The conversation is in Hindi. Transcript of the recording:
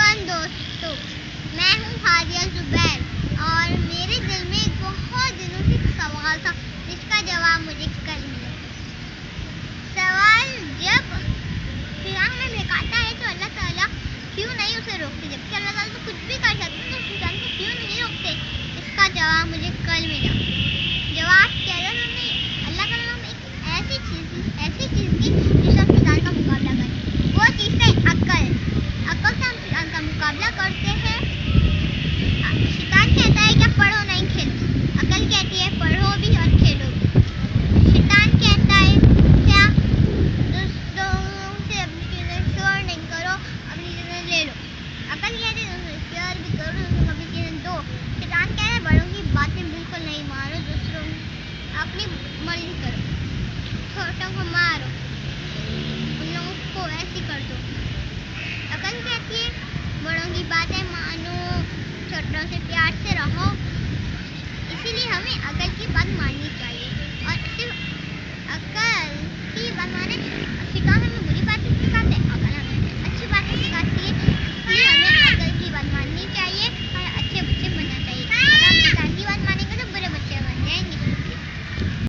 नमस्कार दोस्तों, मैं हूँ हादिया जुबैर और मेरे दिल में बहुत दिनों से एक सवाल था जिसका जवाब मुझे कल मिला। सवाल, जब फिरौन में भड़काता है तो अल्लाह ताला क्यों नहीं उसे रोकते, जबकि अल्लाह ताला तो कुछ भी कर सकते हैं, तो फिरौन को क्यों नहीं रोकते? इसका जवाब मुझे कल मिला। जवाब क्या था? अल्लाह ताला ने एक ऐसी चीज़ की जिससे हम फिरौन का मुकाबला करें। वो चीज़ है अक्ल से हम फिरौन का मुकाबला करते हैं। शैतान कहता है क्या पढ़ो नहीं खेलो, अक्ल कहती है पढ़ो भी और खेलो भी। शैतान कहता है क्या दोस्तों से अपनी चीज़ें शेयर नहीं करो, अपनी चीज़ें ले लो। अक्ल कहती है दोस्तों शेयर भी करो, अपनी चीज़ें दो। शैतान कहता है बड़ों की बातें बिल्कुल नहीं मानो, दूसरों अपनी मर्जी करो, छोटों को मारो, उन लोगों को ऐसे कर दो। अक्ल कहती है बड़ों की बातें मानो, छोटों से प्यार से रहो।